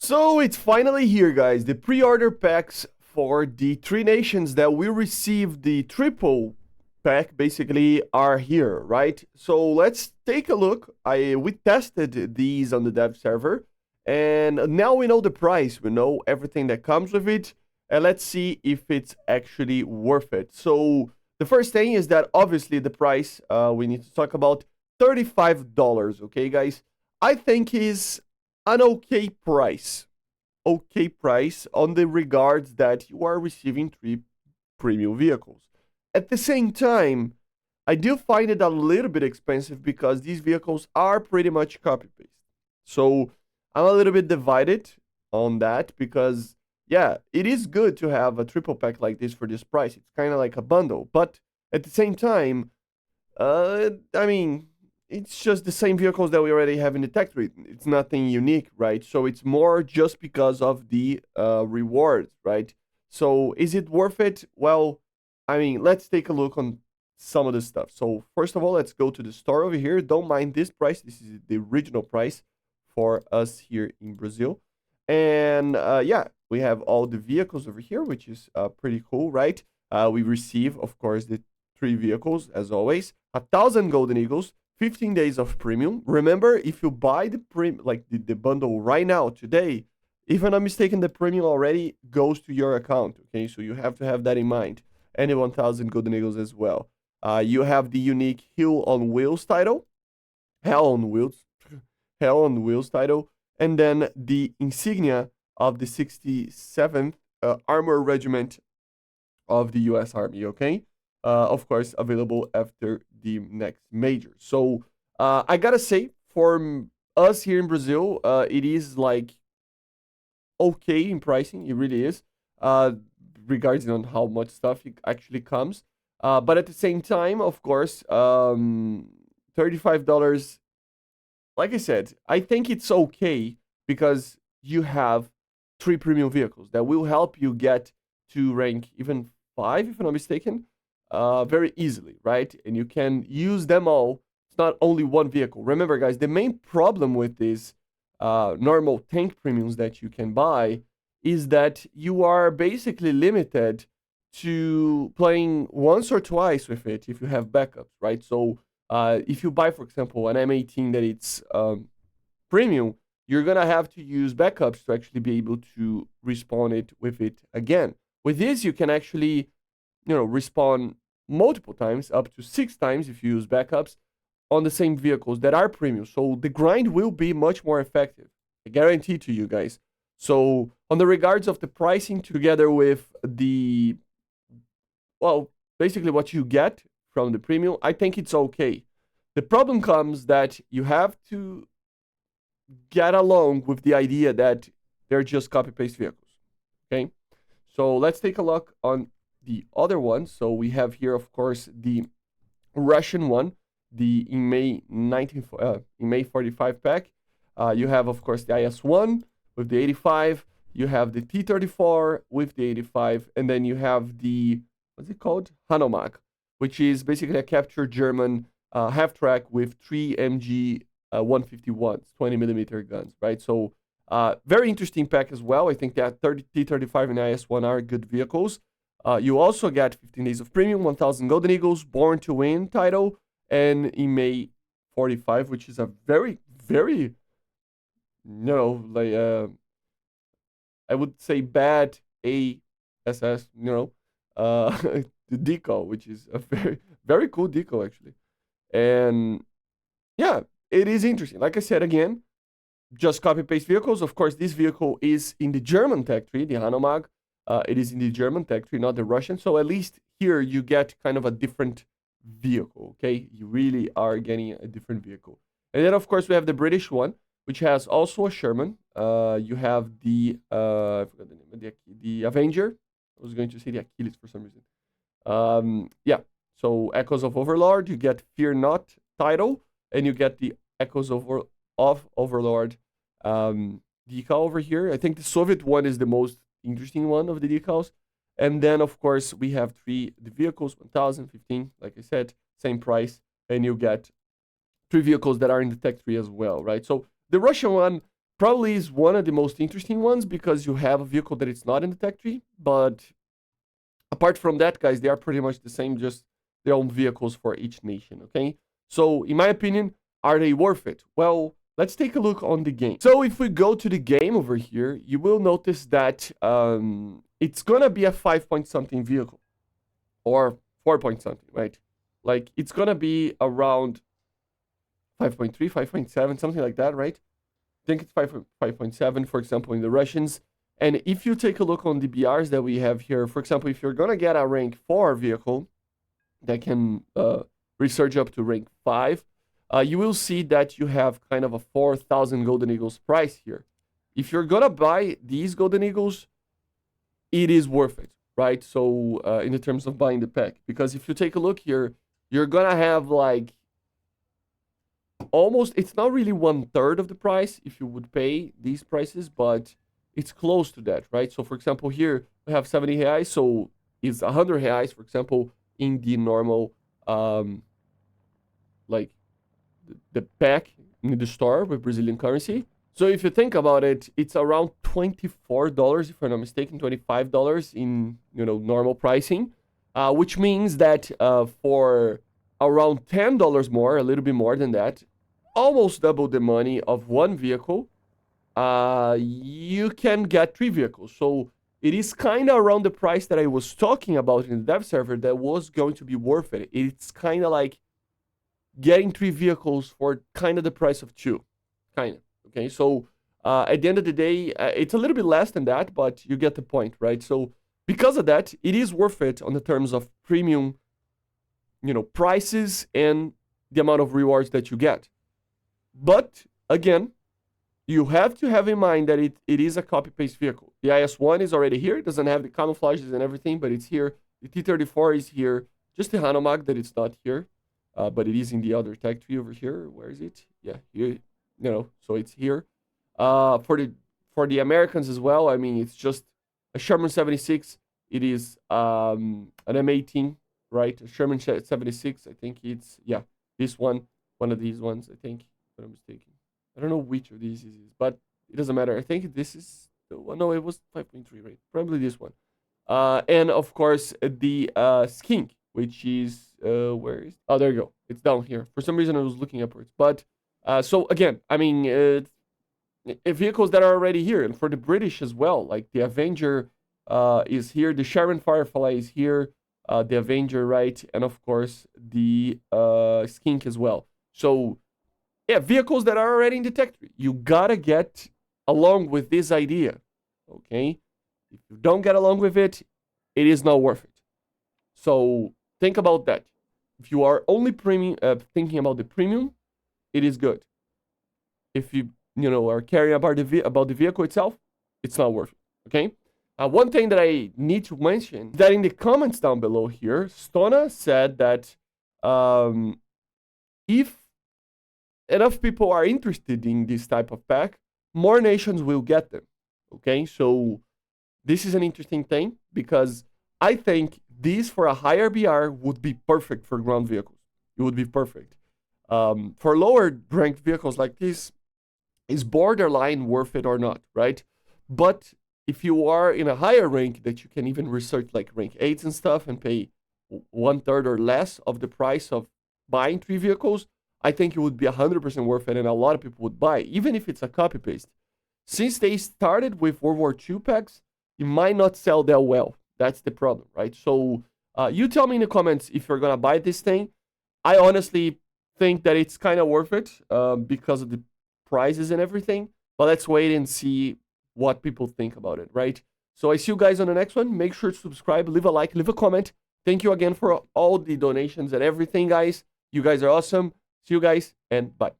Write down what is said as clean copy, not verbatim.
So it's finally here, guys. The pre-order packs for the three nations that will receive the triple pack basically are here, right? So let's take a look. We tested these on the dev server, and now we know the price. We know everything that comes with it, and let's see if it's actually worth it. So the first thing is that obviously the price we need to talk about $35. Okay, guys. I think is an okay price on the regards that you are receiving three premium vehicles. At the same time, I do find it a little bit expensive because these vehicles are pretty much copy paste. So I'm a little bit divided on that because yeah, it is good to have a triple pack like this for this price. It's kind of like a bundle, but at the same time, I mean, it's just the same vehicles that we already have in the tech tree. It's nothing unique, right? So it's more just because of the rewards, right? So is it worth it? Well, I mean, let's take a look on some of the stuff. So first of all, let's go to the store over here. Don't mind this price. This is the original price for us here in Brazil. And yeah, we have all the vehicles over here, which is pretty cool, right? We receive, of course, the three vehicles as always. 1,000 golden eagles, 15 days of premium. Remember, if you buy the bundle right now today, if I'm not mistaken, the premium already goes to your account. Okay, so you have to have that in mind. And the 1,000 golden eagles as well. You have the unique Hill on Wheels title, Hell on Wheels, Hell on Wheels title, and then the insignia of the 67th Armor Regiment of the U.S. Army. Okay, of course, available after the next major. So I gotta say, for us here in Brazil, it is like okay in pricing. It really is, regarding on how much stuff it actually comes. But at the same time, of course, $35. Like I said, I think it's okay because you have three premium vehicles that will help you get to rank even five, if I'm not mistaken, very easily, right? And you can use them all. It's not only one vehicle. Remember, guys, the main problem with these normal tank premiums that you can buy is that you are basically limited to playing once or twice with it if you have backups, right? So if you buy, for example, an M18 that it's premium, you're gonna have to use backups to actually be able to respawn it with it again. With this, you can actually, respawn multiple times, up to 6 times if you use backups on the same vehicles that are premium. So the grind will be much more effective. I guarantee to you guys. So on the regards of the pricing together with the, well, basically what you get from the premium, I think it's okay. The problem comes that you have to get along with the idea that they're just copy paste vehicles. Okay, so let's take a look on the other one. So we have here, of course, the Russian one, the in May 45 pack. You have, of course, the IS-1 with the 85. You have the T-34 with the 85, and then you have the, what's it called, Hanomag, which is basically a captured German half track with three MG 151s, 20 millimeter guns, right? So very interesting pack as well. I think that T-35 and IS-1 are good vehicles. You also get 15 days of premium, 1,000 golden eagles, Born to Win title, and in May 45, which is a very, very, I would say bad ASS, the decal, which is a very, very cool decal actually. And yeah, it is interesting. Like I said again, just copy paste vehicles. Of course, this vehicle is in the German tech tree, the Hanomag. It is in the German tech tree, not the Russian. So at least here you get kind of a different vehicle. Okay, you really are getting a different vehicle. And then of course we have the British one, which has also a Sherman. You have the I forgot the name, the Avenger. I was going to say the Achilles for some reason. Yeah. So Echoes of Overlord, you get Fear Not title, and you get the Echoes of Overlord decal over here. I think the Soviet one is the most interesting one of the decals. And then, of course, we have the vehicles, 1,015, like I said, same price, and you get three vehicles that are in the tech tree as well, right? So the Russian one probably is one of the most interesting ones because you have a vehicle that it's not in the tech tree. But apart from that, guys, they are pretty much the same, just their own vehicles for each nation, okay? So, in my opinion, are they worth it? Well, let's take a look on the game. So, if we go to the game over here, you will notice that it's gonna be a 5 point something vehicle. Or 4 point something, right? Like, it's gonna be around 5.3, 5.7, something like that, right? I think it's 5.7, for example, in the Russians. And if you take a look on the BRs that we have here, for example, if you're going to get a rank 4 vehicle that can research up to rank 5, you will see that you have kind of a 4,000 Golden Eagles price here. If you're going to buy these Golden Eagles, it is worth it, right? So in the terms of buying the pack. Because if you take a look here, you're going to have like almost, it's not really 1/3 of the price if you would pay these prices, but it's close to that, right? So for example, here we have 70 reais, so it's 100 reais, for example, in the normal, like the pack in the store with Brazilian currency. So if you think about it, it's around $24, if I'm not mistaken, $25 in, normal pricing, which means that for around $10 more, a little bit more than that, almost double the money of one vehicle, you can get 3 vehicles. So it is kind of around the price that I was talking about in the dev server that was going to be worth it. It's kind of like getting 3 vehicles for kind of the price of 2. Kind of. Okay, so at the end of the day, it's a little bit less than that, but you get the point, right? So because of that, it is worth it on the terms of premium, prices and the amount of rewards that you get. But again, you have to have in mind that it is a copy-paste vehicle. The IS-1 is already here. It doesn't have the camouflages and everything, but it's here. The T-34 is here. Just the Hanomag that it's not here, but it is in the other tech tree over here. Where is it? Yeah, here. So it's here. For the Americans as well, I mean, it's just a Sherman 76. It is an M18, right? A Sherman 76. I think it's, this one of these ones, I think, if I'm mistaken. I don't know which of these is, but it doesn't matter. I think this is the one. No, it was 5.3, right? Probably this one. And of course, the skink, which is, where is, oh, there you go. It's down here. For some reason, I was looking upwards. But, so again, I mean, vehicles that are already here. And for the British as well, like the Avenger is here. The Sharon Firefly is here. The Avenger, right? And of course, the skink as well. So, yeah, vehicles that are already in the tech tree. You gotta get along with this idea, okay? If you don't get along with it, it is not worth it. So think about that. If you are only thinking about the premium, it is good. If you are caring about the vehicle itself, it's not worth it. Okay. One thing that I need to mention that in the comments down below here, Stona said that if enough people are interested in this type of pack, more nations will get them. Okay, so this is an interesting thing because I think this for a higher BR would be perfect for ground vehicles. It would be perfect. For lower ranked vehicles like this, is borderline worth it or not, right? But if you are in a higher rank that you can even research like rank 8s and stuff and pay 1/3 or less of the price of buying 3 vehicles, I think it would be 100% worth it, and a lot of people would buy, even if it's a copy-paste. Since they started with World War II packs, it might not sell that well. That's the problem, right? So you tell me in the comments if you're going to buy this thing. I honestly think that it's kind of worth it because of the prices and everything. But let's wait and see what people think about it, right? So I see you guys on the next one. Make sure to subscribe, leave a like, leave a comment. Thank you again for all the donations and everything, guys. You guys are awesome. See you guys, and bye.